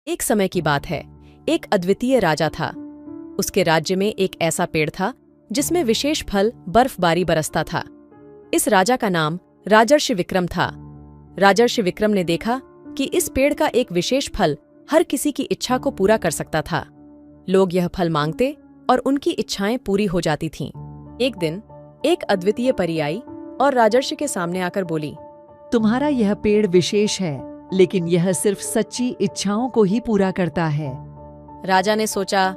एक समय की बात है। एक अद्वितीय राजा था। उसके राज्य में एक ऐसा पेड़ था जिसमें विशेष फल बर्फबारी बरसता था। इस राजा का नाम राजर्षि विक्रम था। राजर्षि विक्रम ने देखा कि इस पेड़ का एक विशेष फल हर किसी की इच्छा को पूरा कर सकता था। लोग यह फल मांगते और उनकी इच्छाएं पूरी हो जाती थीं। एक दिन एक अद्वितीय परी आई और राजर्षि के सामने आकर बोली, तुम्हारा यह पेड़ विशेष है, लेकिन यह सिर्फ सच्ची इच्छाओं को ही पूरा करता है। राजा ने सोचा,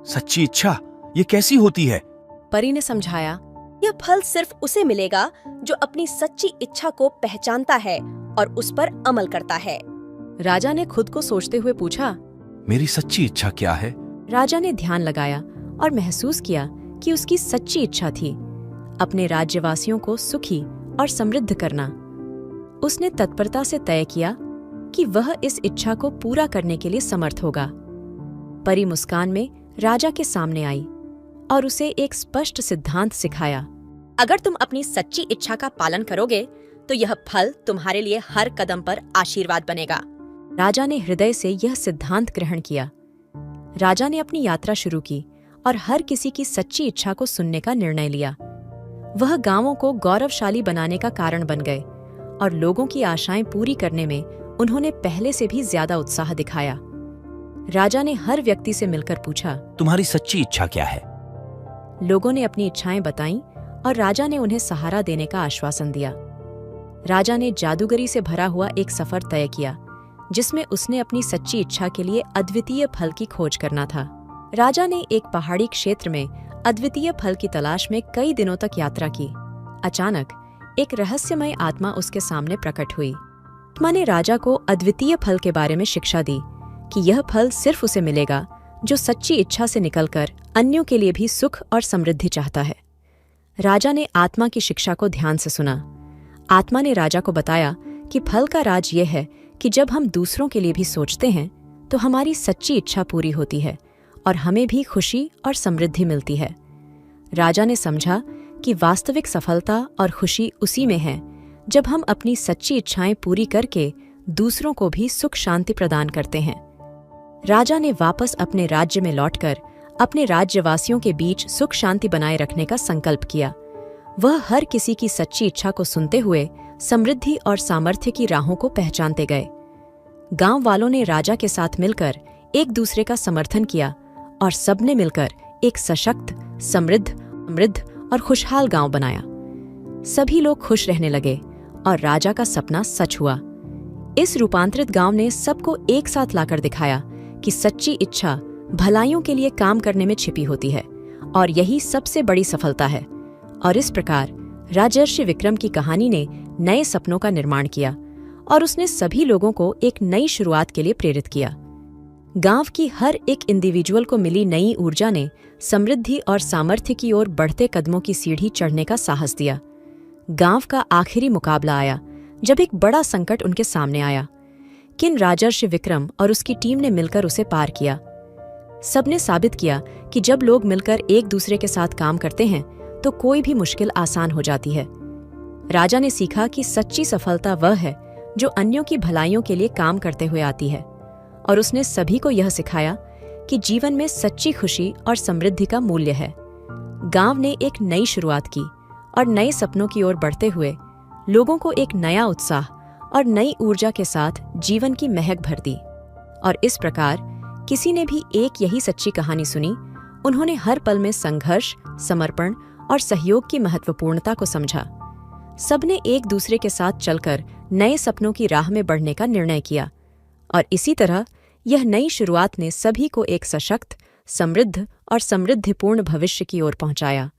सच्ची इच्छा ये कैसी होती है? परी ने समझाया, यह फल सिर्फ उसे मिलेगा जो अपनी सच्ची इच्छा को पहचानता है और उस पर अमल करता है। राजा ने खुद को सोचते हुए पूछा, मेरी सच्ची इच्छा क्या है? राजा ने ध्यान लगाया और महसूस किया कि उसकी सच्ची इच्छा थी अपने राज्यवासियों को सुखी और समृद्ध करना। उसने तत्परता से तय किया कि वह इस इच्छा को पूरा करने के लिए समर्थ होगा। परी मुस्कान में राजा के सामने आई और उसे एक स्पष्ट सिद्धांत सिखाया। अगर तुम अपनी सच्ची इच्छा का पालन करोगे तो यह फल तुम्हारे लिए हर कदम पर आशीर्वाद बनेगा। राजा ने हृदय से यह सिद्धांत ग्रहण किया। राजा ने अपनी यात्रा शुरू की और हर किसी की सच्ची इच्छा को सुनने का निर्णय लिया। वह गांवों को गौरवशाली बनाने का कारण बन गए और लोगों की आशाएं पूरी करने में उन्होंने पहले से भी ज्यादा उत्साह दिखाया। राजा ने हर व्यक्ति से मिलकर पूछा, तुम्हारी सच्ची इच्छा क्या है? लोगों ने अपनी इच्छाएं बताईं और राजा ने उन्हें सहारा देने का आश्वासन दिया। राजा ने जादूगरी से भरा हुआ एक सफर तय किया जिसमें उसने अपनी सच्ची इच्छा के लिए अद्वितीय फल की खोज करना था। राजा ने एक पहाड़ी क्षेत्र में अद्वितीय फल की तलाश में कई दिनों तक यात्रा की। अचानक एक रहस्यमय आत्मा उसके सामने प्रकट हुई। आत्मा ने राजा को अद्वितीय फल के बारे में शिक्षा दी कि यह फल सिर्फ उसे मिलेगा जो सच्ची इच्छा से निकलकर अन्यों के लिए भी सुख और समृद्धि चाहता है। राजा ने आत्मा की शिक्षा को ध्यान से सुना। आत्मा ने राजा को बताया कि फल का राज यह है कि जब हम दूसरों के लिए भी सोचते हैं तो हमारी सच्ची इच्छा पूरी होती है और हमें भी खुशी और समृद्धि मिलती है। राजा ने समझा कि वास्तविक सफलता और खुशी उसी में है जब हम अपनी सच्ची इच्छाएं पूरी करके दूसरों को भी सुख शांति प्रदान करते हैं। राजा ने वापस अपने राज्य में लौटकर अपने राज्यवासियों के बीच सुख शांति बनाए रखने का संकल्प किया। वह हर किसी की सच्ची इच्छा को सुनते हुए समृद्धि और सामर्थ्य की राहों को पहचानते गए। गांव वालों ने राजा के साथ मिलकर एक दूसरे का समर्थन किया और सबने मिलकर एक सशक्त, समृद्ध और खुशहाल गांव बनाया। सभी लोग खुश रहने लगे और राजा का सपना सच हुआ। इस रूपांतरित गांव ने सबको एक साथ लाकर दिखाया कि सच्ची इच्छा भलाइयों के लिए काम करने में छिपी होती है और यही सबसे बड़ी सफलता है। और इस प्रकार राजर्षि विक्रम की कहानी ने नए सपनों का निर्माण किया और उसने सभी लोगों को एक नई शुरुआत के लिए प्रेरित किया। गांव की हर एक इंडिविजुअल को मिली नई ऊर्जा ने समृद्धि और सामर्थ्य की ओर बढ़ते कदमों की सीढ़ी चढ़ने का साहस दिया। गांव का आखिरी मुकाबला आया जब एक बड़ा संकट उनके सामने आया। किन राजर्षि विक्रम और उसकी टीम ने मिलकर उसे पार किया। सबने साबित किया कि जब लोग मिलकर एक दूसरे के साथ काम करते हैं तो कोई भी मुश्किल आसान हो जाती है। राजा ने सीखा कि सच्ची सफलता वह है जो अन्यों की भलाइयों के लिए काम करते हुए आती है और उसने सभी को यह सिखाया कि जीवन में सच्ची खुशी और समृद्धि का मूल्य है। गांव ने एक नई शुरुआत की और नए सपनों की ओर बढ़ते हुए लोगों को एक नया उत्साह और नई ऊर्जा के साथ जीवन की महक भर दी। और इस प्रकार किसी ने भी एक यही सच्ची कहानी सुनी। उन्होंने हर पल में संघर्ष, समर्पण और सहयोग की महत्वपूर्णता को समझा। सबने एक दूसरे के साथ चलकर नए सपनों की राह में बढ़ने का निर्णय किया और इसी तरह यह नई शुरुआत ने सभी को एक सशक्त, समृद्ध और समृद्धिपूर्ण भविष्य की ओर पहुंचाया।